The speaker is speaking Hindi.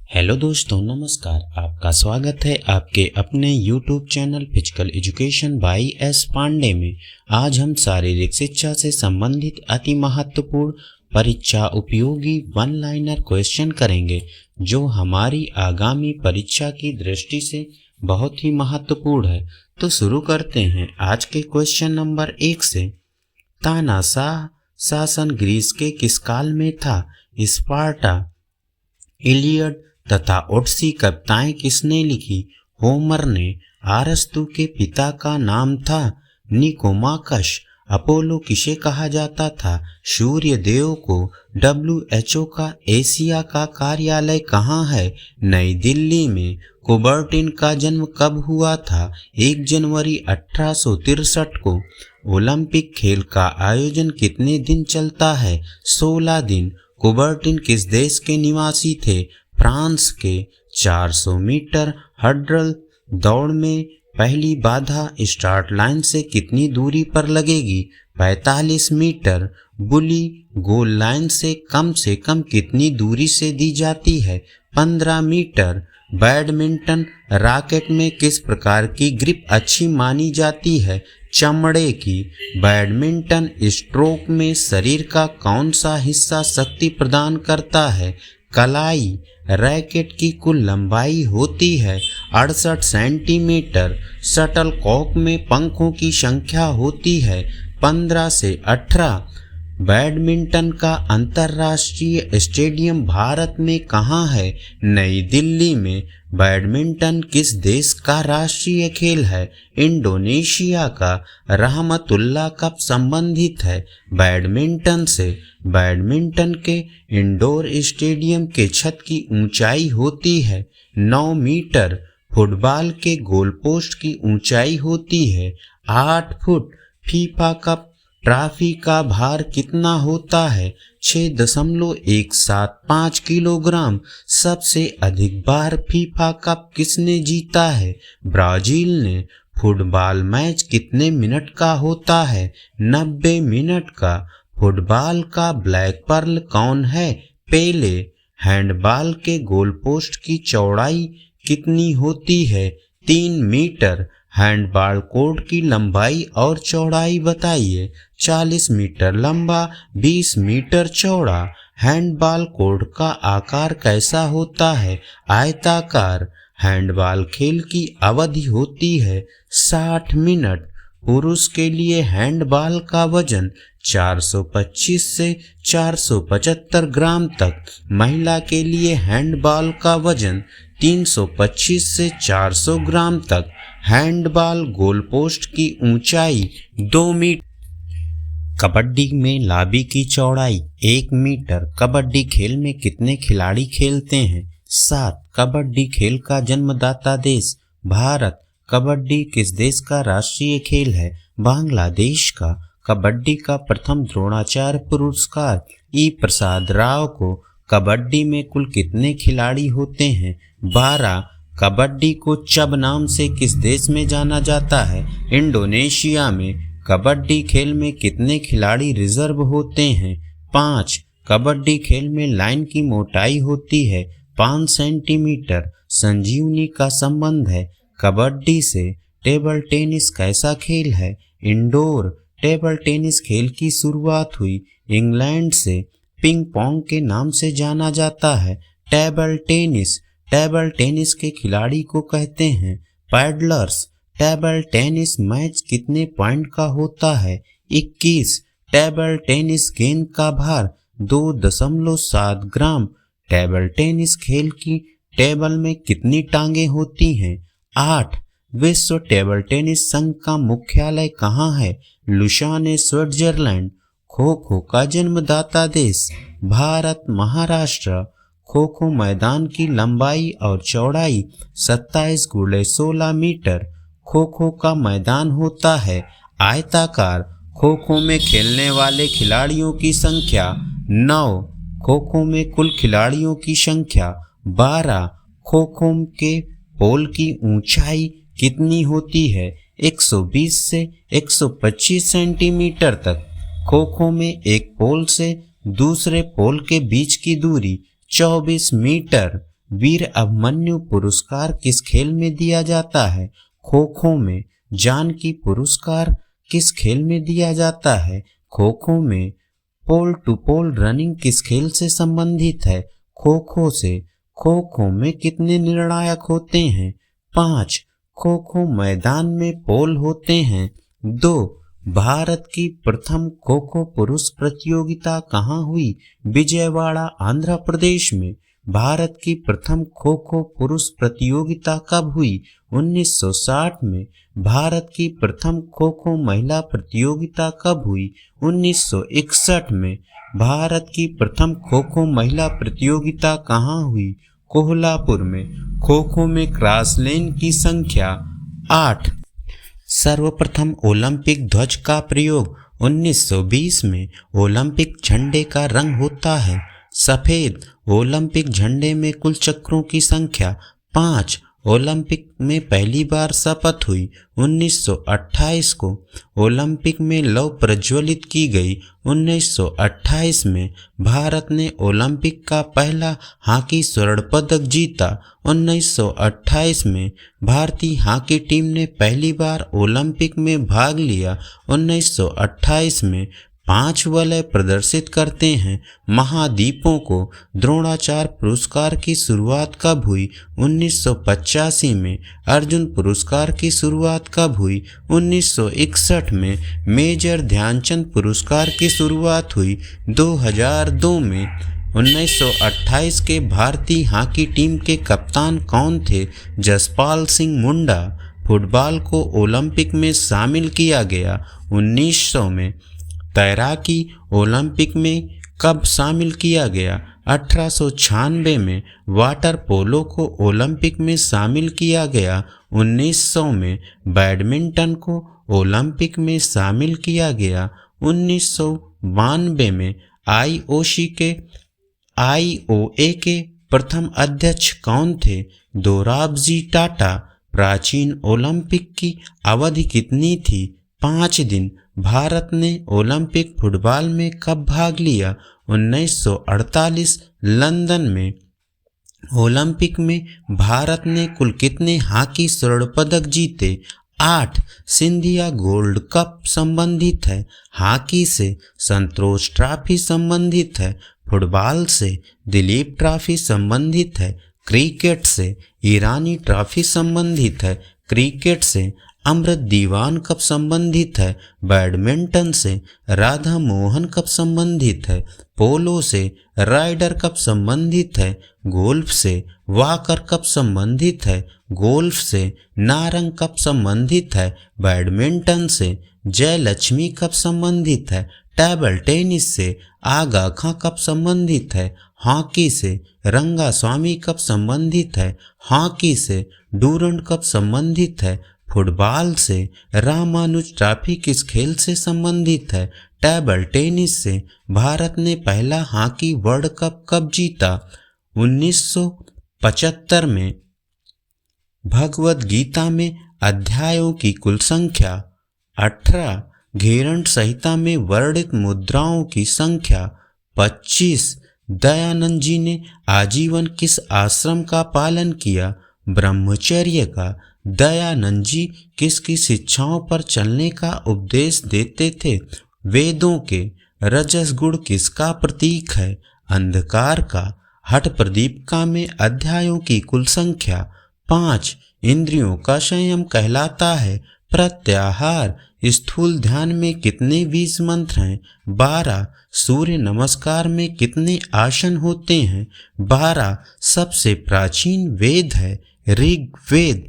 हेलो दोस्तों, नमस्कार। आपका स्वागत है आपके अपने YouTube channel physical education by S Pandey में। आज हम शारीरिक शिक्षा से संबंधित अति महत्वपूर्ण परीक्षा उपयोगी वन लाइनर क्वेश्चन करेंगे जो हमारी आगामी परीक्षा की दृष्टि से बहुत ही महत्वपूर्ण है। तो शुरू करते हैं आज के क्वेश्चन नंबर 1 से। तानाशाह शासन ग्रीस के किस काल में था? स्पार्टा, इलियड तथा ओडिसी कविताएं किसने लिखी? होमर ने। अरस्तु के पिता का नाम था निकोमाकस। अपोलो किसे कहा जाता था? सूर्य देव को। WHO का एशिया का कार्यालय कहाँ है? नई दिल्ली में। कुबर्टिन का जन्म कब हुआ था? 1 जनवरी 1863 को। ओलंपिक खेल का आयोजन कितने दिन चलता है? 16 दिन। कुबर्टिन किस देश के निवासी थे? फ्रांस के। 400 मीटर हर्डल दौड़ में पहली बाधा स्टार्ट लाइन से कितनी दूरी पर लगेगी? 45 मीटर। बुली गोल लाइन से कम कितनी दूरी से दी जाती है? 15 मीटर। बैडमिंटन रैकेट में किस प्रकार की ग्रिप अच्छी मानी जाती है? चमड़े की। बैडमिंटन स्ट्रोक में शरीर का कौन सा हिस्सा शक्ति प्रदान करता है? कलाई। रैकेट की कुल लंबाई होती है 68 सेंटीमीटर। शटल कॉक में पंखों की संख्या होती है 15 से 18। बैडमिंटन का अंतर्राष्ट्रीय स्टेडियम भारत में कहाँ है? नई दिल्ली में। बैडमिंटन किस देश का राष्ट्रीय खेल है? इंडोनेशिया का। रहमतुल्लाह कब संबंधित है बैडमिंटन से? बैडमिंटन के इंडोर स्टेडियम के छत की ऊंचाई होती है 9 मीटर। फुटबॉल के गोल पोस्ट की ऊंचाई होती है 8 फुट। फीफा कप ट्रॉफी का भार कितना होता है? 6.175 किलोग्राम। सबसे अधिक बार फीफा कप किसने जीता है? ब्राजील ने। फुटबॉल मैच कितने मिनट का होता है? 90 मिनट का। फुटबॉल का ब्लैक पर्ल कौन है? पेले। हैंडबॉल के गोल पोस्ट की चौड़ाई कितनी होती है? 3 मीटर। हैंडबॉल कोर्ट की लंबाई और चौड़ाई बताइए। 40 मीटर लंबा, 20 मीटर चौड़ा। हैंडबॉल कोर्ट का आकार कैसा होता है? आयताकार। हैंडबॉल खेल की अवधि होती है 60 मिनट। पुरुष के लिए हैंडबॉल का वजन 425 से 475 ग्राम तक। महिला के लिए हैंडबॉल का वजन 325 से 400 ग्राम तक। हैंडबॉल गोल पोस्ट की ऊंचाई 2 मीटर। कबड्डी में लाबी की चौड़ाई 1 मीटर। कबड्डी खेल में कितने खिलाड़ी खेलते हैं? 7। कबड्डी खेल का जन्मदाता देश? भारत। कबड्डी किस देश का राष्ट्रीय खेल है? बांग्लादेश का। कबड्डी का प्रथम द्रोणाचार्य पुरस्कार ई प्रसाद राव को। कबड्डी में कुल कितने खिलाड़ी होते हैं? 12। कबड्डी को चब नाम से किस देश में जाना जाता है? इंडोनेशिया में। कबड्डी खेल में कितने खिलाड़ी रिजर्व होते हैं? 5। कबड्डी खेल में लाइन की मोटाई होती है 5 सेंटीमीटर। संजीवनी का संबंध है कबड्डी से। टेबल टेनिस कैसा खेल है? इंडोर। टेबल टेनिस खेल की शुरुआत हुई इंग्लैंड से। पिंग पोंग के नाम से जाना जाता है टेबल टेनिस। टेबल टेनिस के खिलाड़ी को कहते हैं पैडलर्स। टेबल टेनिस मैच कितने पॉइंट का होता है? 21। टेबल टेनिस गेंद का भार 2.7 ग्राम। टेबल टेनिस खेल की टेबल में कितनी टांगे होती हैं? 8। विश्व टेबल टेनिस संघ का मुख्यालय कहाँ है? Lausanne, Switzerland. खो खो का जन्मदाता देश? भारत। महाराष्ट्र। खो खो मैदान की लंबाई और चौड़ाई 27 × 16 मीटर। खो खो का मैदान होता है आयताकार। खो खो में खेलने वाले खिलाड़ियों की संख्या 9। खो खो में कुल खिलाड़ियों की संख्या 12। खो खो के पोल की ऊंचाई कितनी होती है? 120 से 125 सेंटीमीटर तक। खो खो में एक पोल से दूसरे पोल के बीच की दूरी 24 मीटर। वीर अभिमन्यु पुरस्कार किस खेल में दिया जाता है? खो खो में। जानकी पुरस्कार किस खेल में दिया जाता है? खो खो में। पोल टू पोल रनिंग किस खेल से संबंधित है? खो खो से। खो खो में कितने निर्णायक होते हैं? 5। खो खो मैदान में पोल होते हैं। 2। भारत की प्रथम खो खो पुरुष प्रतियोगिता कहाँ हुई? विजयवाड़ा, आंध्र प्रदेश में। भारत की प्रथम खो खो पुरुष प्रतियोगिता कब हुई? 1960 में। भारत की प्रथम खो खो महिला प्रतियोगिता कब हुई? 1961 में। भारत की प्रथम खो खो महिला प्रतियोगिता कहाँ हुई? कोल्हापुर में। खो खो में क्रॉस लेन की संख्या 8। सर्वप्रथम ओलंपिक ध्वज का प्रयोग 1920 में। ओलंपिक झंडे का रंग होता है सफेद। ओलंपिक झंडे में कुल चक्रों की संख्या 5। ओलंपिक में पहली बार शपथ हुई 1928 को। ओलंपिक में लौ प्रज्वलित की गई 1928 में। भारत ने ओलंपिक का पहला हॉकी स्वर्ण पदक जीता 1928 में। भारतीय हॉकी टीम ने पहली बार ओलंपिक में भाग लिया 1928 में। 5 वलय प्रदर्शित करते हैं महाद्वीपों को। द्रोणाचार्य पुरस्कार की शुरुआत कब हुई? 1985 में। अर्जुन पुरस्कार की शुरुआत कब हुई? 1961 में। मेजर ध्यानचंद पुरस्कार की शुरुआत हुई 2002 में। 1928 के भारतीय हॉकी टीम के कप्तान कौन थे? जसपाल सिंह मुंडा। फुटबॉल को ओलंपिक में शामिल किया गया 1900 में। तैराकी ओलंपिक में कब शामिल किया गया? 1896 में। वाटर पोलो को ओलंपिक में शामिल किया गया 1900 में। बैडमिंटन को ओलंपिक में शामिल किया गया 1992 में। आईओए के प्रथम अध्यक्ष कौन थे? दोराबजी टाटा। प्राचीन ओलंपिक की अवधि कितनी थी? 5 दिन। भारत ने ओलंपिक फुटबॉल में कब भाग लिया? 1948 लंदन में। ओलंपिक में भारत ने कुल कितने हॉकी स्वर्ण पदक जीते? 8। सिंधिया गोल्ड कप संबंधित है हॉकी से। संतोष ट्रॉफी संबंधित है फुटबॉल से। दिलीप ट्रॉफी संबंधित है क्रिकेट से। ईरानी ट्रॉफी संबंधित है क्रिकेट से। अमृत दीवान कप संबंधित है बैडमिंटन से। राधा मोहन कप संबंधित है पोलो से। राइडर कप संबंधित है गोल्फ से। वाकर कप संबंधित है गोल्फ से। नारंग कप संबंधित है बैडमिंटन से। जयलक्ष्मी कप संबंधित है टेबल टेनिस से। आगा खां कप संबंधित है हॉकी से। रंगा स्वामी कप संबंधित है हॉकी से। डूरंड कप संबंधित है फुटबॉल से। रामानुज ट्रॉफी किस खेल से संबंधित है? टेबल टेनिस से। भारत ने पहला हॉकी वर्ल्ड कप कब जीता? 1975 में। भगवद गीता में अध्यायों की कुल संख्या 18। घेरंड संहिता में वर्णित मुद्राओं की संख्या 25। दयानंद जी ने आजीवन किस आश्रम का पालन किया? ब्रह्मचर्य का। दयानंद जी किसकी शिक्षाओं पर चलने का उपदेश देते थे? वेदों के। रजस गुण किसका प्रतीक है? अंधकार का। हठ प्रदीपिका में अध्यायों की कुल संख्या 5। इंद्रियों का संयम कहलाता है प्रत्याहार। स्थूल ध्यान में कितने 20 मंत्र हैं? 12। सूर्य नमस्कार में कितने आसन होते हैं? 12। सबसे प्राचीन वेद है ऋग्वेद।